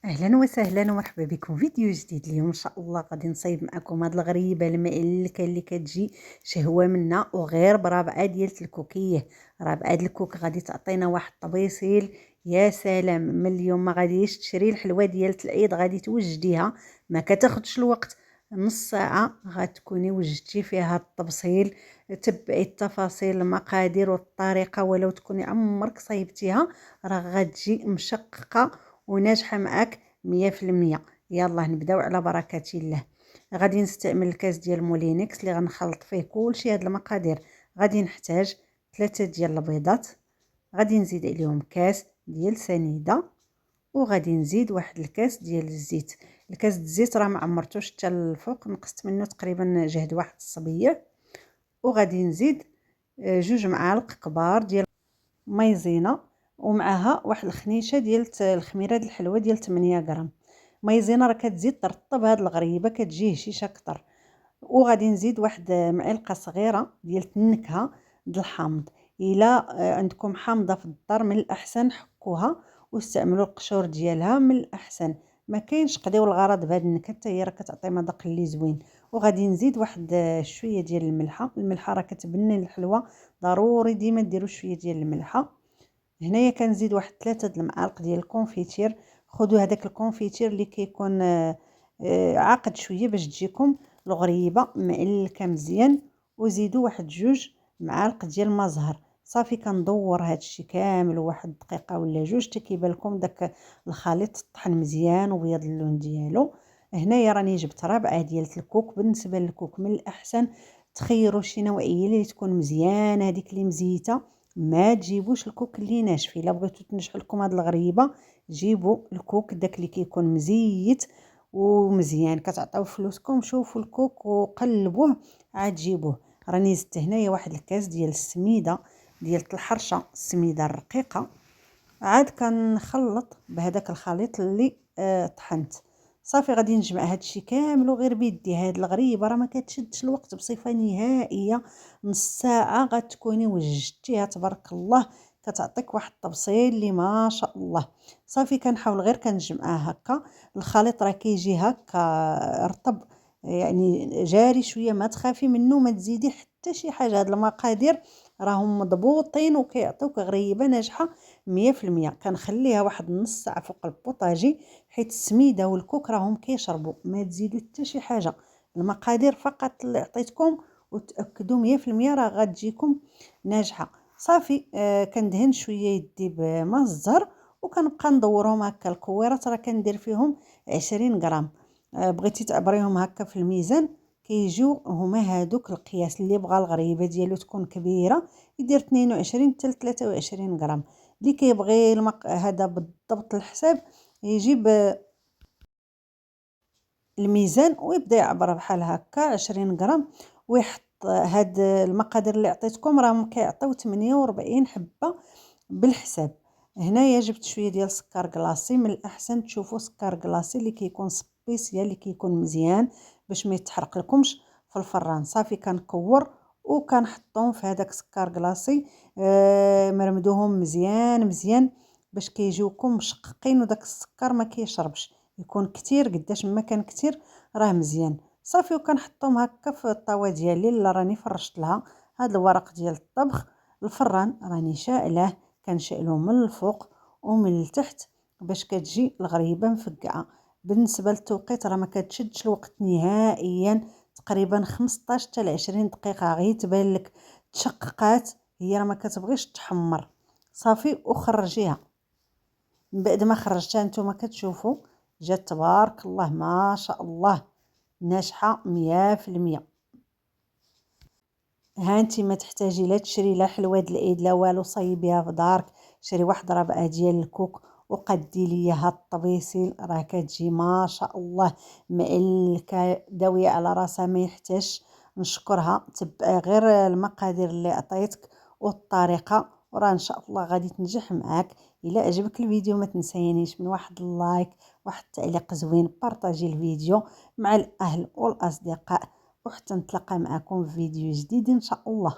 اهلا وسهلا ومرحبا بكم فيديو جديد. اليوم ان شاء الله غادي نصايب معكم هاد الغريبه المألكه اللي كتجي شهوه منا وغير برابعه ديال الكوكيه. رابعه د الكوك غادي تعطينا واحد الطبيصيل. يا سلام، من اليوم ما غاديش تشري الحلوه ديال العيد غادي توجديها، ما كتاخدش الوقت، نص ساعه غتكوني وجدتي فيها هاد الطبسيل. تبعي التفاصيل المقادير والطريقه ولو تكوني عمرك صايبتيها، راه غتجي مشققه وناجحه معاك 100%. يلا نبداو على بركه الله. غادي نستعمل الكاس ديال مولينكس اللي غنخلط فيه كلشي هاد المقادير. غادي نحتاج 3 ديال البيضات، غادي نزيد عليهم كاس ديال سنيده، وغادي نزيد واحد الكاس ديال الزيت. الكاس ديال الزيت راه ما عمرتوش حتى الفوق، نقصت منه تقريبا جهد واحد الصبيه. وغادي نزيد 2 معالق كبار ديال مايزينا، ومعها واحد الخنيشه ديال الخميره ديال الحلوه ديال 8 غرام. مايزينا راه كتزيد ترطب هاد الغريبه، كتجي هشيشه اكثر. وغادي نزيد واحد معلقه صغيره ديال النكهه د الحامض. الا عندكم حامضه في الدار من الاحسن حكوها واستعملوا القشور ديالها من الاحسن، ما كاينش قضيو الغرض بهاد النكهه حتى هي راه كتعطي مذاق اللي زوين. وغادي نزيد واحد شويه ديال الملحه راه كتبني الحلوه، ضروري ديما ديروا شويه ديال الملحه. هنايا كنزيد واحد 3 د المعالق ديال الكونفيتير. خذوا هذاك الكونفيتير اللي كيكون عاقد شويه باش تجيكم الغريبه مألكه مزيان. وزيدوا واحد 2 معالق ديال ما زهر. صافي كندور هادشي كامل واحد دقيقه ولا 2 حتى كيبان لكم داك الخليط طحن مزيان وبيض اللون ديالو. هنايا راني جبت 4 ديال الكوك. بالنسبه للكوك من الاحسن تخيروا شي نوعيه اللي تكون مزيانه، هذيك اللي مزيته، ما تجيبوش الكوك اللي ناشف. الا بغيتو تنجح لكم هاد الغريبه جيبوا الكوك داك اللي كيكون مزيت ومزيان. كتعطيو فلوسكم، شوفوا الكوك وقلبوه عاد جيبوه. راني زدت هنايا واحد الكاس ديال السميده ديال الحرشه، السميده الرقيقه. عاد كنخلط بهذاك الخليط اللي طحنت. صافي غادي نجمع هادشي كامل وغير بيدي. هاد الغريبه راه ما كتشدش الوقت بصفه نهائيه، نص ساعه غتكوني وجدتيها تبارك الله. كتعطيك واحد الطبسيل اللي ما شاء الله. صافي كنحاول غير كنجمعها هكا. الخليط راه كيجي هكا رطب، يعني جاري شويه، ما تخافي منه، ما تزيدي حتى شي حاجه. هاد المقادير راهم مضبوطين وكيعطيوك غريبه ناجحه 100%. كنخليها واحد نص ساعه فوق البوطاجي، حيت السميده والكوك راهم كيشربوا، ما تزيدوا حتى شي حاجه. المقادير فقط اللي عطيتكم وتاكدوا 100% راه غتجيكم ناجحه. صافي كندهن شويه يدي بما الزهر وكنبقى ندورهم هكا. الكويرات راه كندير فيهم 20 غرام. بغيتي تعبريهم هكا في الميزان كيجيو هما هادوك القياس. اللي بغى الغريبه ديالو تكون كبيره يدير 22 حتى 23 غرام. اللي كيبغي هذا بالضبط الحساب يجيب الميزان ويبدا يعبر بحال هكا 20 غرام ويحط. هاد المقادير اللي عطيتكم راهم كيعطيو 48 حبه بالحساب. هنايا جبت شويه ديال السكر كلاصي. من الاحسن تشوفوا سكر كلاصي اللي كيكون سبيسيال، اللي كيكون مزيان باش ما يتحرق لكمش في الفران. صافي كنكور وكنحطهم في هذاك السكر كلاصي. مرمدوهم مزيان مزيان باش كيجيوكم مشققين وداك السكر ما كيشربش. يكون كتير، قداش ما كان كتير راه مزيان. صافي وكنحطهم هكا في الطاوه ديالي اللي راني فرشت لها هاد الورق ديال الطبخ. الفران راني شاعلاه، كنشعلوه من الفوق ومن التحت باش كتجي الغريبه مفقعه. بالنسبه للتوقيت راه ما كتشدش الوقت نهائيا، تقريبا 15 حتى ل 20 دقيقه غير تبان لك تشققات. هي راه ما كتبغيش تحمر. صافي وخرجيها. من بعد ما خرجتها نتوما كتشوفوا جات تبارك الله ما شاء الله ناجحه 100%. ها انت ما تحتاجي لا تشري لا حلوه د العيد لا والو، صايبيها في دارك. شري واحد ربعه ديال الكوك وقدي ليا هاد الطبيسيل، راه كتجي ما شاء الله مألكه داويه على راسها. ما يحتاجش نشكرها. تبعي غير المقادير اللي عطيتك والطريقه وراه ان شاء الله غادي تنجح معاك. الا عجبك الفيديو ما تنسينيش من واحد اللايك، واحد التعليق زوين، بارطاجي الفيديو مع الاهل والاصدقاء، وحتى نتلاقى معكم في فيديو جديد ان شاء الله.